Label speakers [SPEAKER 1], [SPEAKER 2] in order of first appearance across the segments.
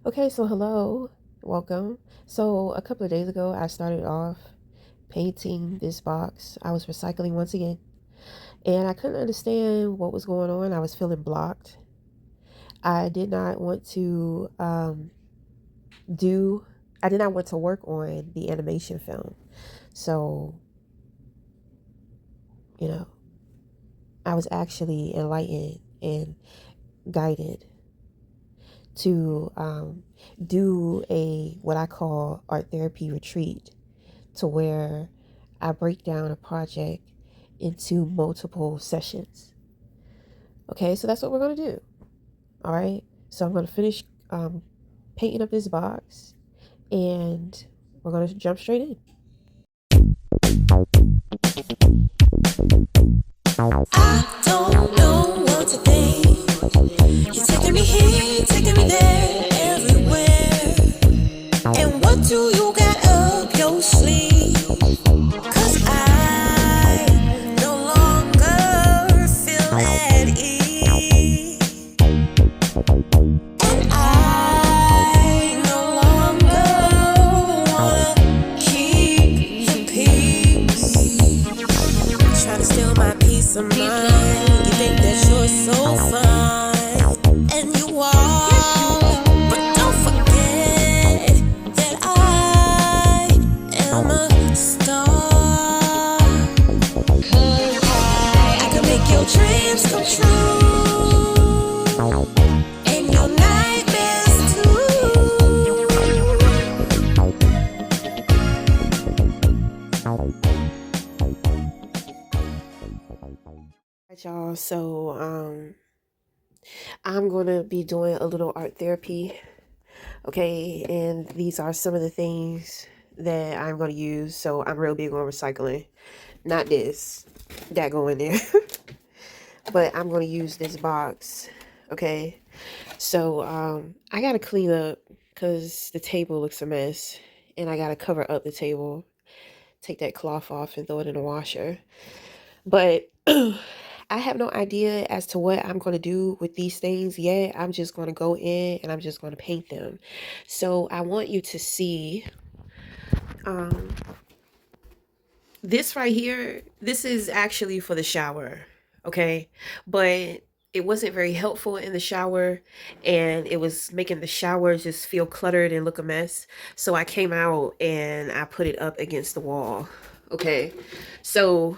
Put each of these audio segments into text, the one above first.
[SPEAKER 1] Okay, so hello, welcome. So a couple of days ago, I started off painting this box. I was recycling once again, and I couldn't understand what was going on. I was feeling blocked. I did not want to do. I did not want to work on the animation film. So you know, I was actually enlightened and guided to do a what I call art therapy retreat to where I break down a project into multiple sessions. Okay, so that's what we're going to do. All right, so I'm going to finish painting up this box and we're going to jump straight in.
[SPEAKER 2] I don't know what to think. You're taking me here, taking me there, everywhere. And what do you got up your sleeve? 'Cause I no longer feel at ease. And I no longer wanna keep the peace. Try to steal my peace of mind. You think that you're so fine, and you are. But don't forget that I am a star. 'Cause I can make your dreams come true, and your nightmares
[SPEAKER 1] All right, y'all. So I'm going to be doing a little art therapy. Okay, and these are some of the things that I'm going to use. So I'm real big on recycling. Not this, that go in there. But I'm going to use this box. Okay, so I got to clean up because the table looks a mess, and I got to cover up the table, take that cloth off and throw it in the washer. But I have no idea as to what I'm going to do with these things yet. I'm just going to go in and I'm just going to paint them. So I want you to see um, this right here. This is actually for the shower. Okay. But it wasn't very helpful in the shower, and it was making the shower just feel cluttered and look a mess. So I came out and I put it up against the wall. Okay. So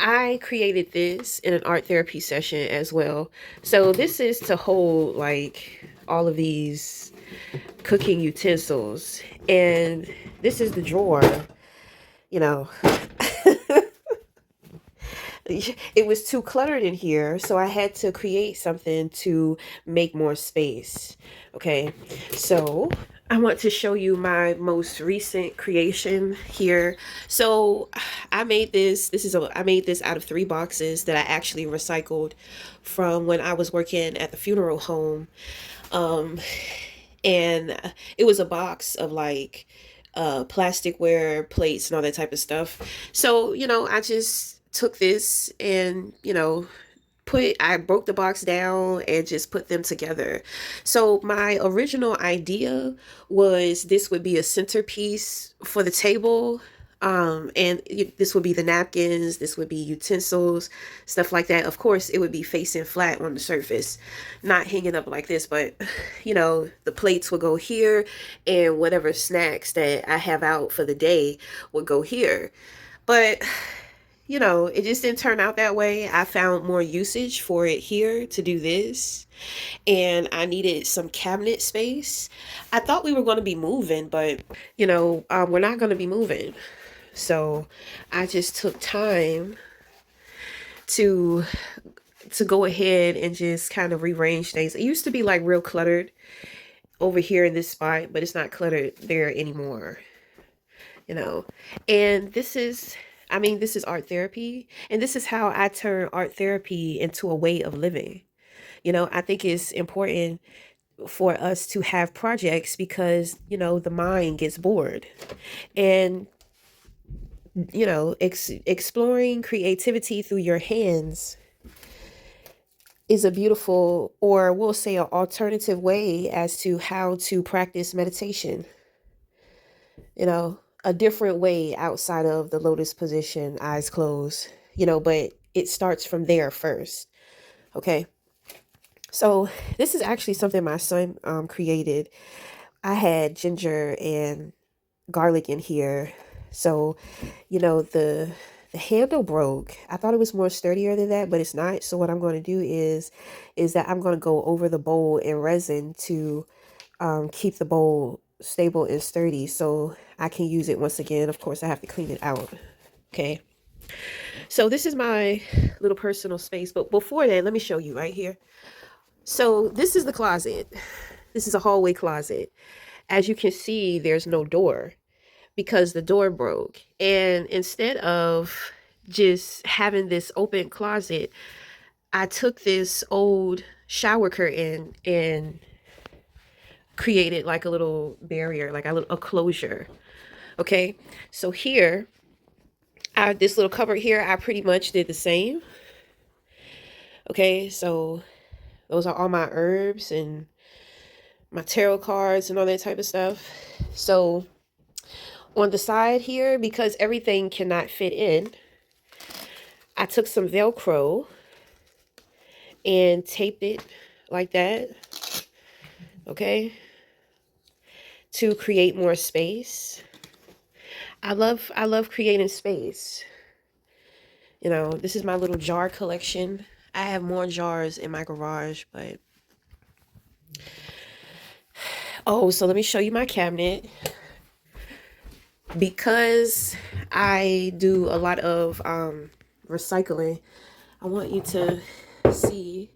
[SPEAKER 1] I created this in an art therapy session as well. So this is to hold like all of these cooking utensils. And this is the drawer, you know. It was too cluttered in here, so I had to create something to make more space. Okay, so I want to show you my most recent creation here. So I made this. I made this out of 3 boxes that I actually recycled from when I was working at the funeral home. Um, and it was a box of like plasticware, plates, and all that type of stuff. So I just took this and I broke the box down and just put them together. So my original idea was this would be a centerpiece for the table. And this would be the napkins, this would be utensils, stuff like that. Of course, it would be facing flat on the surface, not hanging up like this, but the plates would go here, and whatever snacks that I have out for the day would go here. But it just didn't turn out that way. I found more usage for it here to do this, and I needed some cabinet space. I thought we were going to be moving, but we're not going to be moving. So I just took time to go ahead and just kind of rearrange things. It used to be like real cluttered over here in this spot, but it's not cluttered there anymore. And this is art therapy, and this is how I turn art therapy into a way of living. I think it's important for us to have projects because the mind gets bored, and exploring creativity through your hands is a beautiful, or we'll say an alternative way as to how to practice meditation. You know, a different way outside of the lotus position, eyes closed, but it starts from there first. Okay. So this is actually something my son created. I had ginger and garlic in here. So, the handle broke. I thought it was more sturdier than that, but it's not. So what I'm going to do is that I'm going to go over the bowl in resin to keep the bowl stable and sturdy so I can use it once again. Of course, I have to clean it out. Okay. So this is my little personal space. But before that, let me show you right here. So this is the closet. This is a hallway closet. As you can see, there's no door because the door broke. And instead of just having this open closet, I took this old shower curtain and created like a little barrier, like a closure. Okay, so here, this little cupboard here, I pretty much did the same. Okay, so those are all my herbs and my tarot cards and all that type of stuff. So on the side here, because everything cannot fit in, I took some Velcro and taped it like that. Okay, to create more space. I love creating space. This is my little jar collection. I have more jars in my garage, but so let me show you my cabinet. Because I do a lot of recycling, I want you to see.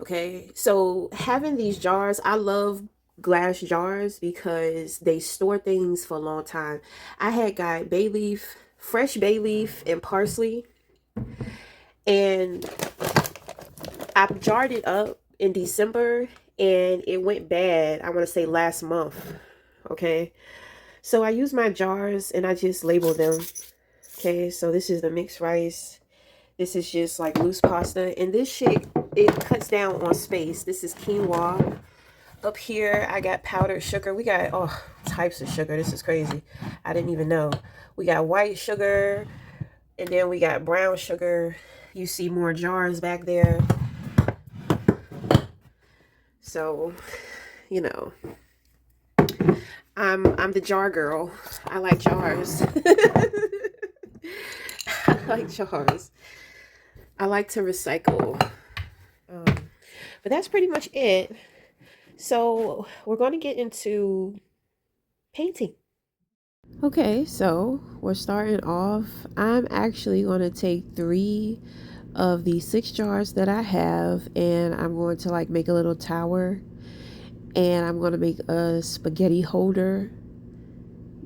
[SPEAKER 1] Okay, so having these jars, I love glass jars because they store things for a long time. I had got bay leaf, fresh bay leaf and parsley, and I jarred it up in December and it went bad, I want to say last month. Okay, so I use my jars and I just label them. Okay, so this is the mixed rice. This is just like loose pasta. And this shit, it cuts down on space. This is quinoa. Up here, I got powdered sugar. We got all types of sugar. This is crazy. I didn't even know. We got white sugar. And then we got brown sugar. You see more jars back there. So, I'm the jar girl. I like jars. I like jars. I like to recycle. But that's pretty much it. So we're going to get into painting. Okay, so we're starting off. I'm actually going to take 3 of the 6 jars that I have, and I'm going to like make a little tower, and I'm going to make a spaghetti holder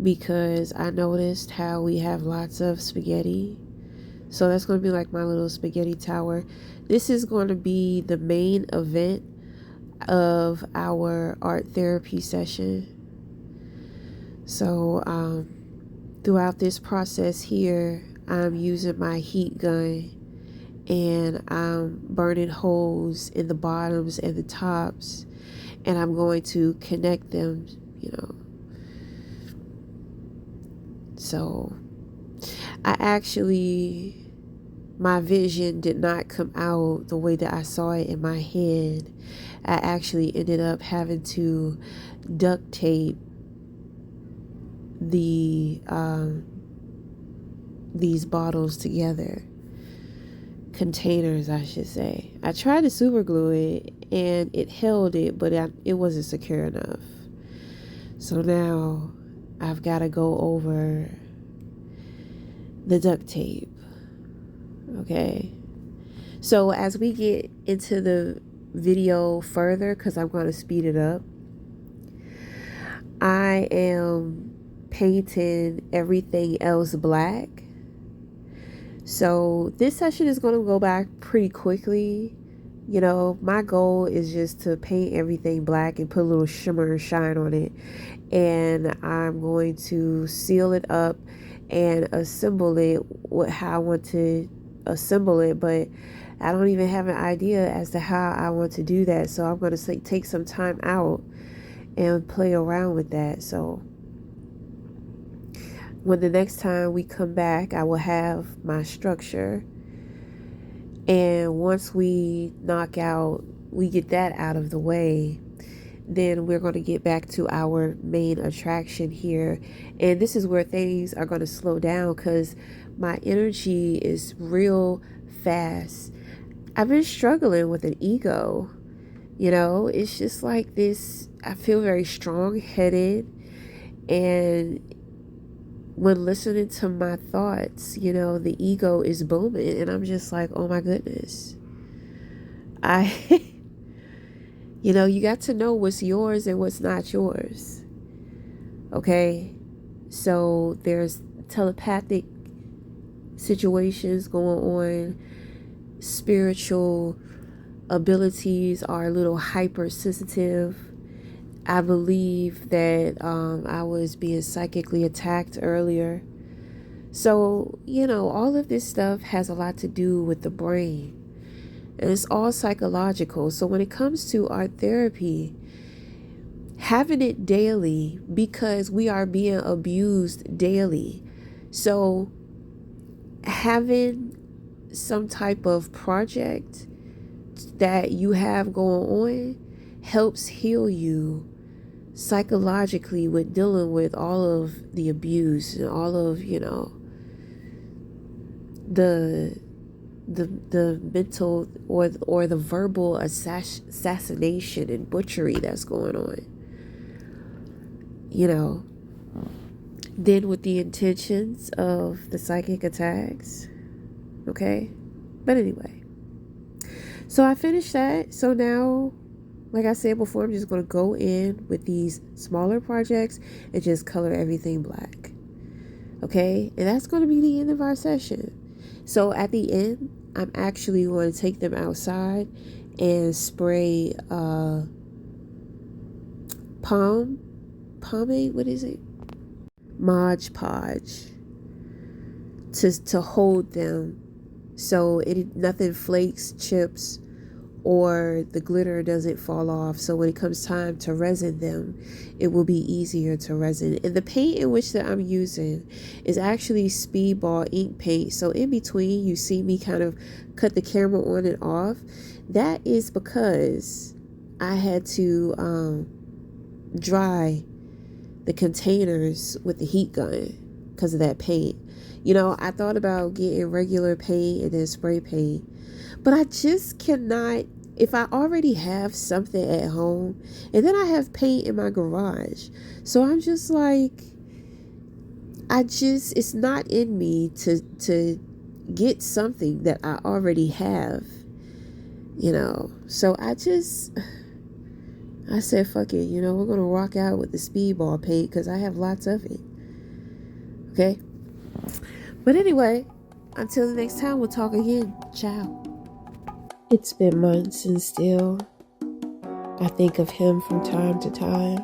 [SPEAKER 1] because I noticed how we have lots of spaghetti. So that's going to be like my little spaghetti tower. This is going to be the main event of our art therapy session. So throughout this process here, I'm using my heat gun and I'm burning holes in the bottoms and the tops, and I'm going to connect them, So my vision did not come out the way that I saw it in my head. I actually ended up having to duct tape these bottles together. Containers, I should say. I tried to super glue it and it held it, but it wasn't secure enough. So now I've got to go over the duct tape. Okay, so as we get into the video further, because I'm going to speed it up, I am painting everything else black. So this session is going to go back pretty quickly. My goal is just to paint everything black and put a little shimmer and shine on it, and I'm going to seal it up and assemble it how I want to assemble it. But I don't even have an idea as to how I want to do that. So I'm going to take some time out and play around with that. So when the next time we come back, I will have my structure. And once we get that out of the way, then we're going to get back to our main attraction here. And this is where things are going to slow down because my energy is real fast. I've been struggling with an ego. It's just like this. I feel very strong-headed. And when listening to my thoughts, the ego is booming. And I'm just like, oh my goodness. You got to know what's yours and what's not yours. Okay? So there's telepathic situations going on. Spiritual abilities are a little hypersensitive. I believe that I was being psychically attacked earlier. So, all of this stuff has a lot to do with the brain. And it's all psychological. So when it comes to art therapy, having it daily, because we are being abused daily. So having some type of project that you have going on helps heal you psychologically with dealing with all of the abuse and all of, the mental or the verbal assassination and butchery that's going on. Then with the intentions of the psychic attacks. Okay? But anyway. So I finished that. So now, like I said before, I'm just going to go in with these smaller projects and just color everything black. Okay? And that's going to be the end of our session. So at the end, I'm actually going to take them outside and spray pomade, what is it? Mod Podge to hold them so nothing flakes, chips, or the glitter doesn't fall off. So when it comes time to resin them, it will be easier to resin. And the paint in which that I'm using is actually Speedball ink paint. So in between, you see me kind of cut the camera on and off. That is because I had to dry the containers with the heat gun because of that paint. I thought about getting regular paint and then spray paint, but I just cannot. If I already have something at home and then I have paint in my garage, so I'm just like, it's not in me to get something that I already have, so I said, fuck it, we're going to rock out with the Speedball paint because I have lots of it. Okay? But anyway, until the next time, we'll talk again. Ciao. It's been months and still I think of him from time to time.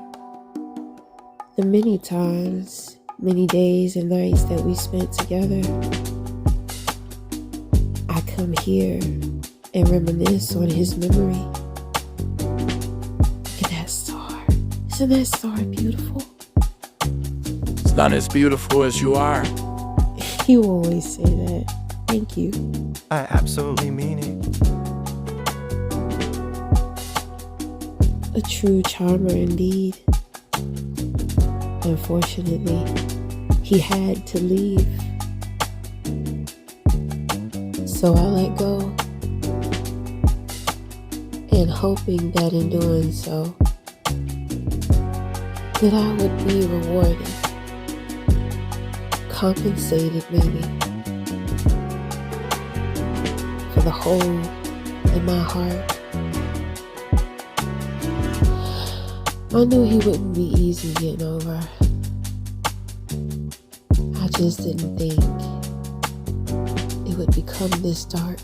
[SPEAKER 1] The many times, many days and nights that we spent together. I come here and reminisce on his memory. Look at that star. Isn't that star beautiful?
[SPEAKER 3] It's not as beautiful as you are.
[SPEAKER 1] You always say that. Thank you.
[SPEAKER 4] I absolutely mean it.
[SPEAKER 1] A true charmer indeed. Unfortunately, he had to leave. So I let go. And hoping that in doing so, that I would be rewarded, compensated maybe, for the hole in my heart. I knew he wouldn't be easy getting over. I just didn't think it would become this dark.